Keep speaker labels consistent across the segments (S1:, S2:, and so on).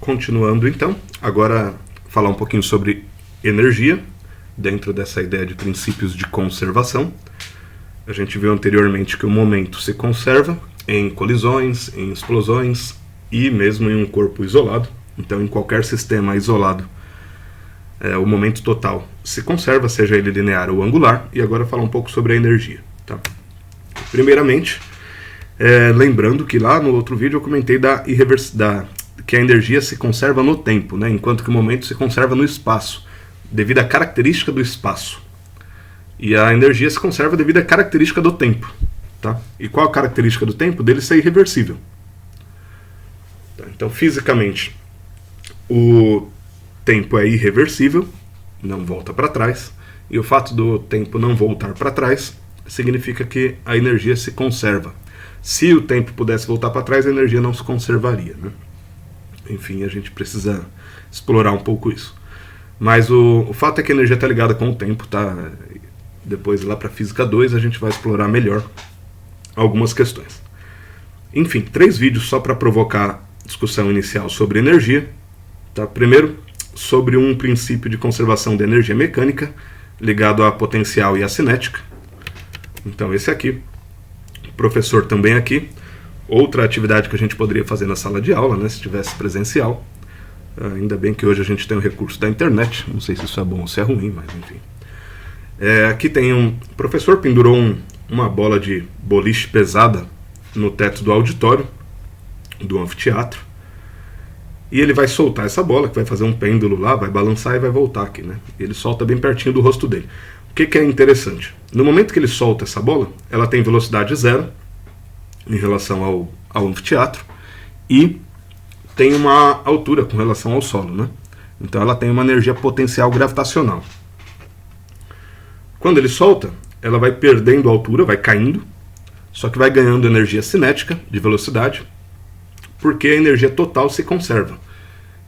S1: Continuando então, agora falar um pouquinho sobre energia, dentro dessa ideia de princípios de conservação. A gente viu anteriormente que o momento se conserva em colisões, em explosões e mesmo em um corpo isolado. Então, em qualquer sistema isolado, o momento total se conserva, seja ele linear ou angular. E agora falar um pouco sobre a energia. Tá? Primeiramente, lembrando que lá no outro vídeo eu comentei que a energia se conserva no tempo, né? Enquanto que o momento se conserva no espaço, devido à característica do espaço. E a energia se conserva devido à característica do tempo. Tá? E qual a característica do tempo? Dele ser irreversível. Tá? Então, fisicamente, o tempo é irreversível, não volta para trás. E o fato do tempo não voltar para trás significa que a energia se conserva. Se o tempo pudesse voltar para trás, a energia não se conservaria, né? Enfim, a gente precisa explorar um pouco isso. Mas o fato é que a energia está ligada com o tempo, tá? Depois, lá para Física 2, a gente vai explorar melhor algumas questões. Enfim, 3 vídeos só para provocar discussão inicial sobre energia. Tá? Primeiro, sobre um princípio de conservação da energia mecânica, ligado à potencial e à cinética. Então, esse aqui. O professor também aqui. Outra atividade que a gente poderia fazer na sala de aula, né, se tivesse presencial. Ainda bem que hoje a gente tem o recurso da internet. Não sei se isso é bom ou se é ruim, mas enfim. Aqui tem o professor pendurou uma bola de boliche pesada no teto do auditório, do anfiteatro. E ele vai soltar essa bola, que vai fazer um pêndulo lá, vai balançar e vai voltar aqui, né? Ele solta bem pertinho do rosto dele. O que é interessante? No momento que ele solta essa bola, ela tem velocidade zero em relação ao anfiteatro e tem uma altura com relação ao solo, né? Então ela tem uma energia potencial gravitacional. Quando ele solta, ela vai perdendo altura, vai caindo, só que vai ganhando energia cinética de velocidade, porque a energia total se conserva.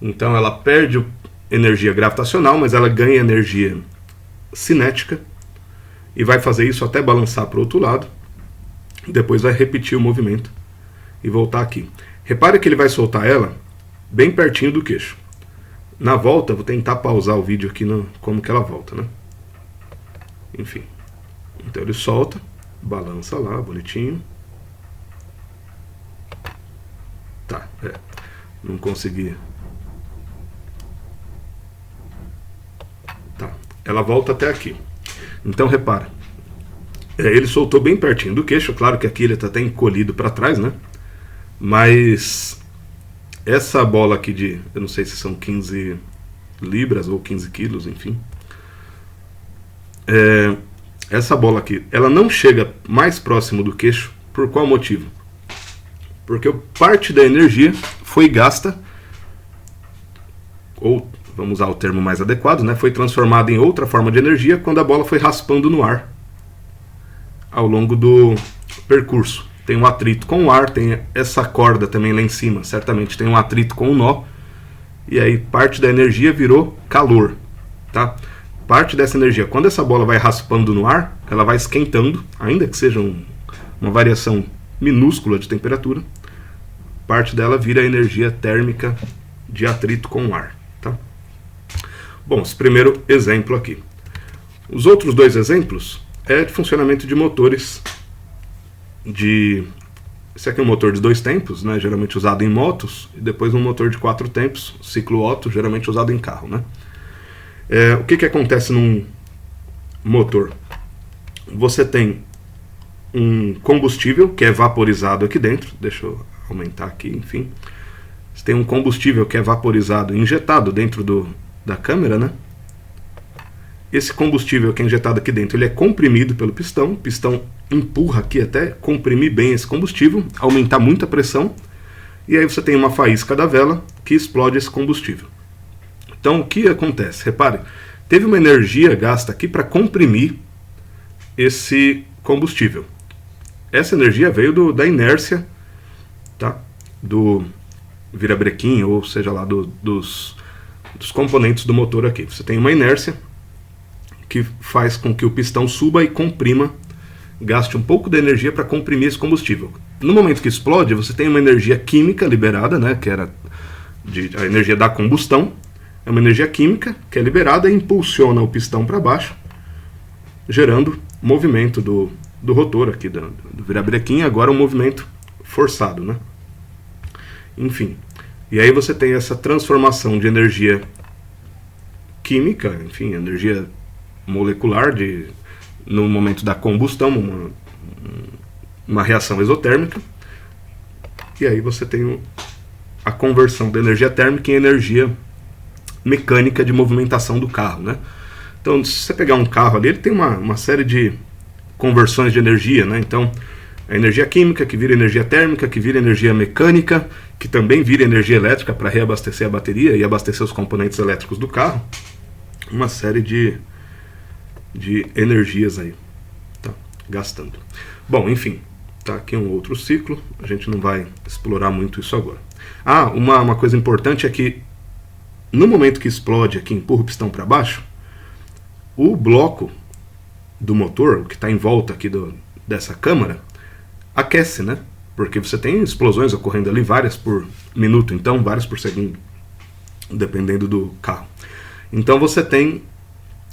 S1: Então ela perde energia gravitacional, mas ela ganha energia cinética e vai fazer isso até balançar para o outro lado. Depois vai repetir o movimento e voltar aqui. Repare que ele vai soltar ela bem pertinho do queixo. Na volta, vou tentar pausar o vídeo aqui como que ela volta, né? Enfim. Então ele solta, balança lá, bonitinho. Tá, não consegui. Tá, ela volta até aqui. Então repara. Ele soltou bem pertinho do queixo, claro que aqui ele está até encolhido para trás, né? Mas essa bola aqui eu não sei se são 15 libras ou 15 quilos, enfim. Essa bola aqui, ela não chega mais próximo do queixo, por qual motivo? Porque parte da energia foi gasta, ou vamos usar o termo mais adequado, né? Foi transformada em outra forma de energia quando a bola foi raspando no ar ao longo do percurso. Tem um atrito com o ar, tem essa corda também lá em cima, certamente tem um atrito com o nó, e aí parte da energia virou calor, tá? Parte dessa energia, quando essa bola vai raspando no ar, ela vai esquentando, ainda que seja uma variação minúscula de temperatura, parte dela vira energia térmica de atrito com o ar, tá? Bom, esse primeiro exemplo aqui. Os outros 2 exemplos de funcionamento de motores esse aqui é um motor de 2 tempos, né, geralmente usado em motos, e depois um motor de 4 tempos, ciclo Otto, geralmente usado em carro, né? O que acontece num motor? Você tem um combustível que é vaporizado aqui dentro, deixa eu aumentar aqui, enfim. Você tem um combustível que é vaporizado, injetado dentro da câmera, né? Esse combustível que é injetado aqui dentro, ele é comprimido pelo pistão. O pistão empurra aqui até comprimir bem esse combustível, aumentar muito a pressão, e aí você tem uma faísca da vela que explode esse combustível. Então o que acontece? Repare, teve uma energia gasta aqui para comprimir esse combustível. Essa energia veio da tá? Do virabrequim, ou seja lá, dos componentes do motor aqui. Você tem uma inércia que faz com que o pistão suba e comprima, gaste um pouco de energia para comprimir esse combustível. No momento que explode, você tem uma energia química liberada, né, que era a energia da combustão, é uma energia química que é liberada e impulsiona o pistão para baixo, gerando movimento do rotor aqui, do virabrequim, agora um movimento forçado, né? Enfim, e aí você tem essa transformação de energia química, enfim, energia molecular no momento da combustão, uma reação exotérmica, e aí você tem a conversão da energia térmica em energia mecânica de movimentação do carro, né? Então, se você pegar um carro ali, ele tem uma série de conversões de energia, né? Então, a energia química, que vira energia térmica, que vira energia mecânica, que também vira energia elétrica para reabastecer a bateria e abastecer os componentes elétricos do carro. Uma série de energias aí, tá? Gastando. Bom, enfim, tá aqui um outro ciclo, a gente não vai explorar muito isso agora. Uma coisa importante é que no momento que explode aqui, empurra o pistão para baixo, o bloco do motor, que está em volta aqui dessa câmara, aquece, né? Porque você tem explosões ocorrendo ali, várias por minuto, então várias por segundo, dependendo do carro. Então você tem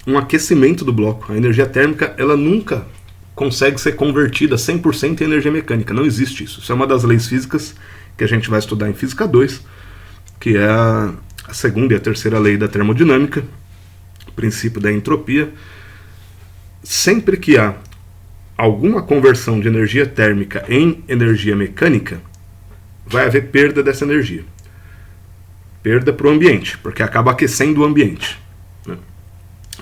S1: um aquecimento do bloco. A energia térmica, ela nunca consegue ser convertida 100% em energia mecânica. Não existe isso. Isso é uma das leis físicas que a gente vai estudar em Física 2, que é a segunda e a terceira lei da termodinâmica, princípio da entropia. Sempre que há alguma conversão de energia térmica em energia mecânica, vai haver perda dessa energia. Perda para o ambiente, porque acaba aquecendo o ambiente, né?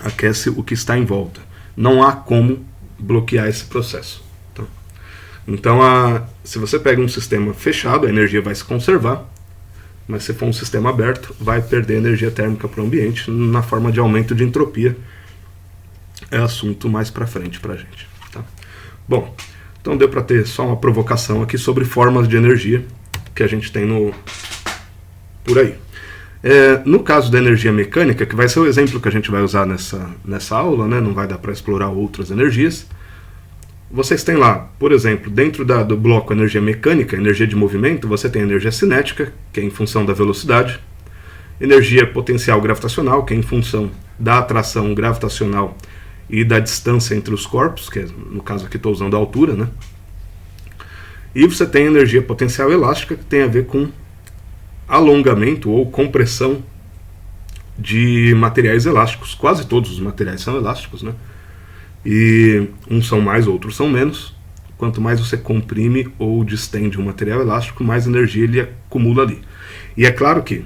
S1: Aquece o que está em volta. Não há como bloquear esse processo. Tá? Então, se você pega um sistema fechado, a energia vai se conservar, mas se for um sistema aberto, vai perder energia térmica para o ambiente na forma de aumento de entropia. É assunto mais para frente para a gente. Tá? Bom, então deu para ter só uma provocação aqui sobre formas de energia que a gente tem por aí. No caso da energia mecânica, que vai ser o exemplo que a gente vai usar nessa aula, né? Não vai dar para explorar outras energias. Vocês têm lá, por exemplo, dentro do bloco energia mecânica, energia de movimento, você tem energia cinética, que é em função da velocidade, energia potencial gravitacional, que é em função da atração gravitacional e da distância entre os corpos, que no caso aqui estou usando a altura, né? E você tem energia potencial elástica, que tem a ver com alongamento ou compressão de materiais elásticos. Quase todos os materiais são elásticos, né? E uns são mais, outros são menos. Quanto mais você comprime ou distende um material elástico, mais energia ele acumula ali. E é claro que,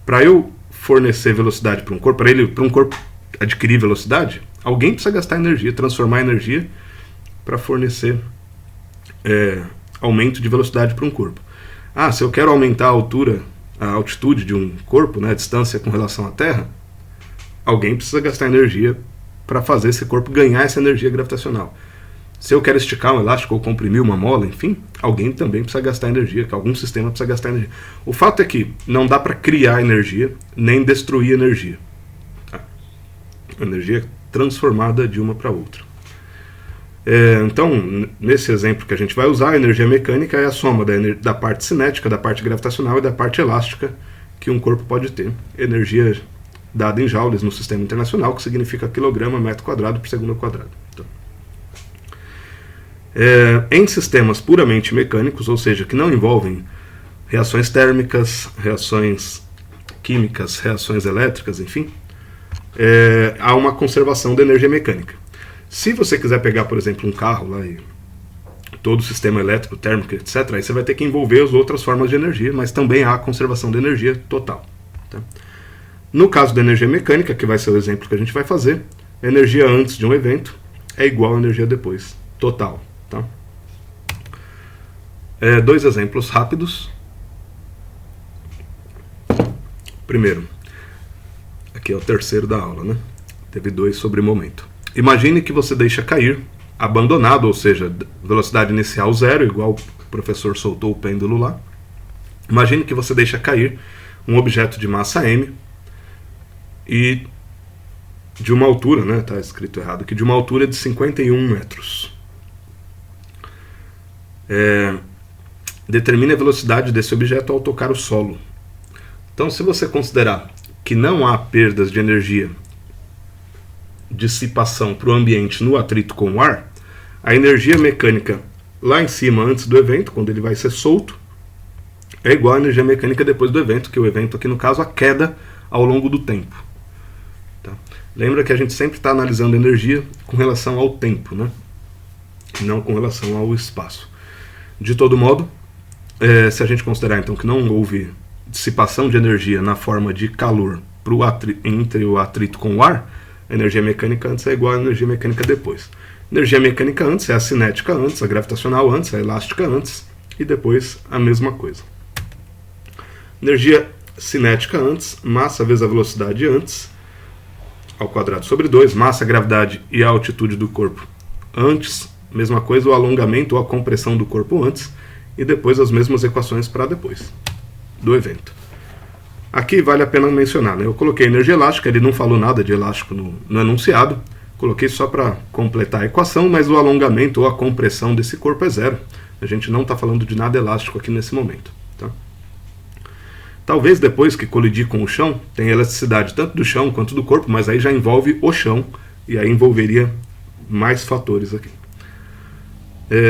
S1: para eu fornecer velocidade para um corpo, para um corpo adquirir velocidade, alguém precisa gastar energia, transformar energia para fornecer aumento de velocidade para um corpo. Se eu quero aumentar a altitude de um corpo, né, a distância com relação à Terra, alguém precisa gastar energia para fazer esse corpo ganhar essa energia gravitacional. Se eu quero esticar um elástico ou comprimir uma mola, enfim, alguém também precisa gastar energia, que algum sistema precisa gastar energia. O fato é que não dá para criar energia, nem destruir energia. Tá? Energia transformada de uma para outra. Então, nesse exemplo que a gente vai usar, a energia mecânica é a soma da parte cinética, da parte gravitacional e da parte elástica que um corpo pode ter. Energia dada em joules no sistema internacional, que significa quilograma metro quadrado por segundo quadrado. Então, em sistemas puramente mecânicos, ou seja, que não envolvem reações térmicas, reações químicas, reações elétricas, enfim, há uma conservação da energia mecânica. Se você quiser pegar, por exemplo, um carro lá e todo o sistema elétrico, térmico, etc., aí você vai ter que envolver as outras formas de energia, mas também há conservação de energia total. Tá? No caso da energia mecânica, que vai ser o exemplo que a gente vai fazer, a energia antes de um evento é igual à energia depois, total. Tá? Dois exemplos rápidos. Primeiro, aqui é o terceiro da aula, né? Teve 2 sobre momento. Imagine que você deixa cair, abandonado, ou seja, velocidade inicial 0, igual o professor soltou o pêndulo lá. Imagine que você deixa cair um objeto de massa m e de uma altura, né, tá escrito errado aqui, de uma altura de 51 metros. Determine a velocidade desse objeto ao tocar o solo. Então, se você considerar que não há perdas de energia, dissipação para o ambiente no atrito com o ar, a energia mecânica lá em cima, antes do evento, quando ele vai ser solto, é igual à energia mecânica depois do evento, que o evento aqui no caso, a queda ao longo do tempo. Tá? Lembra que a gente sempre está analisando energia com relação ao tempo, né? Não com relação ao espaço. De todo modo, se a gente considerar então que não houve dissipação de energia na forma de calor entre o atrito com o ar, a energia mecânica antes é igual à energia mecânica depois. Energia mecânica antes é a cinética antes, a gravitacional antes, a elástica antes, e depois a mesma coisa. Energia cinética antes, massa vezes a velocidade antes, ao quadrado sobre 2, massa, gravidade e a altitude do corpo antes, mesma coisa, o alongamento ou a compressão do corpo antes, e depois as mesmas equações para depois do evento. Aqui vale a pena mencionar, né? Eu coloquei energia elástica, ele não falou nada de elástico no enunciado, coloquei só para completar a equação, mas o alongamento ou a compressão desse corpo é zero. A gente não está falando de nada elástico aqui nesse momento. Tá? Talvez depois que colidir com o chão, tenha elasticidade tanto do chão quanto do corpo, mas aí já envolve o chão, e aí envolveria mais fatores aqui.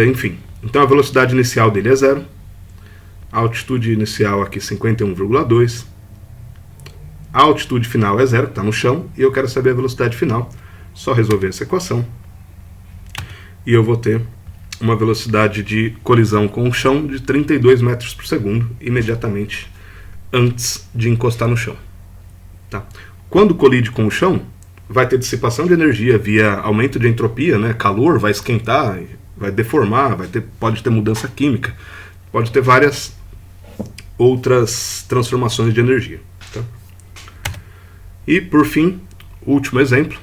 S1: Enfim, então a velocidade inicial dele é zero, a altitude inicial aqui 51,2, a altitude final é zero, que está no chão, e eu quero saber a velocidade final. Só resolver essa equação e eu vou ter uma velocidade de colisão com o chão de 32 metros por segundo imediatamente antes de encostar no chão. Tá? Quando colide com o chão, vai ter dissipação de energia via aumento de entropia, né? Calor, vai esquentar, vai deformar, pode ter mudança química, pode ter várias outras transformações de energia. Tá? E por fim, último exemplo.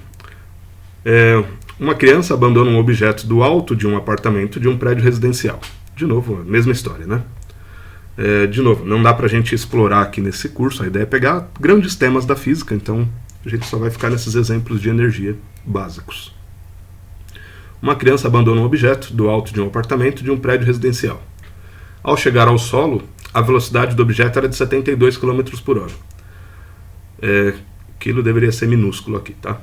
S1: Uma criança abandona um objeto do alto de um apartamento de um prédio residencial. De novo, a mesma história, né? De novo, não dá pra gente explorar aqui nesse curso, a ideia é pegar grandes temas da física, então a gente só vai ficar nesses exemplos de energia básicos. Uma criança abandona um objeto do alto de um apartamento de um prédio residencial. Ao chegar ao solo, a velocidade do objeto era de 72 km por hora. Aquilo deveria ser minúsculo aqui, tá?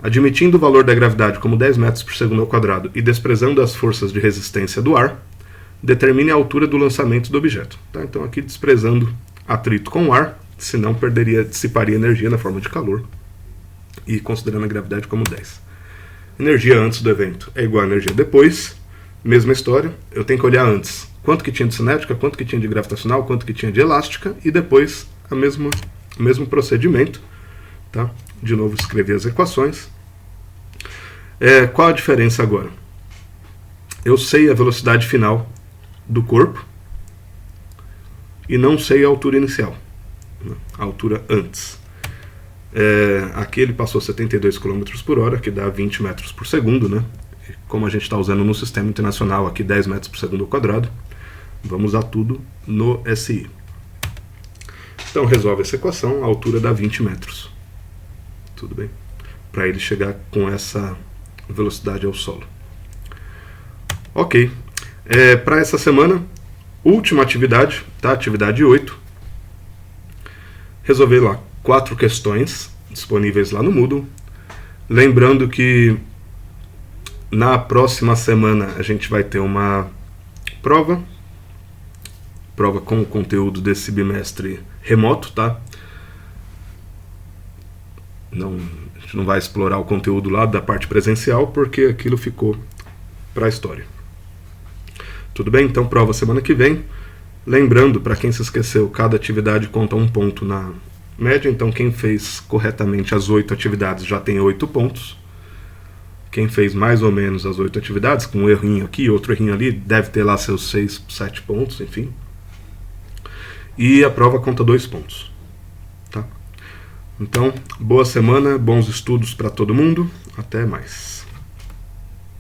S1: Admitindo o valor da gravidade como 10 metros por segundo ao quadrado e desprezando as forças de resistência do ar, determine a altura do lançamento do objeto. Tá? Então aqui desprezando atrito com o ar, senão dissiparia energia na forma de calor, e considerando a gravidade como 10. Energia antes do evento é igual a energia depois, mesma história, eu tenho que olhar antes quanto que tinha de cinética, quanto que tinha de gravitacional, quanto que tinha de elástica, e depois o mesmo procedimento. Tá? De novo, escrever as equações. Qual a diferença agora? Eu sei a velocidade final do corpo e não sei a altura inicial, né? A altura antes. Aqui ele passou 72 km por hora, que dá 20 metros por segundo, né? Como a gente está usando no sistema internacional aqui 10 metros por segundo ao quadrado, vamos usar tudo no SI. Então resolve essa equação, a altura dá 20 metros. Tudo bem? Para ele chegar com essa velocidade ao solo. Ok. Para essa semana, última atividade, tá? Atividade 8. Resolver lá 4 questões disponíveis lá no Moodle. Lembrando que na próxima semana a gente vai ter uma prova com o conteúdo desse bimestre remoto, tá? A gente não vai explorar o conteúdo lá da parte presencial, porque aquilo ficou para a história. Tudo bem? Então, prova semana que vem. Lembrando, para quem se esqueceu, cada atividade conta 1 ponto na média. Então, quem fez corretamente as 8 atividades já tem 8 pontos. Quem fez mais ou menos as 8 atividades, com um errinho aqui, outro errinho ali, deve ter lá seus 6, 7 pontos, enfim. E a prova conta 2 pontos. Tá? Então, boa semana, bons estudos para todo mundo. Até mais.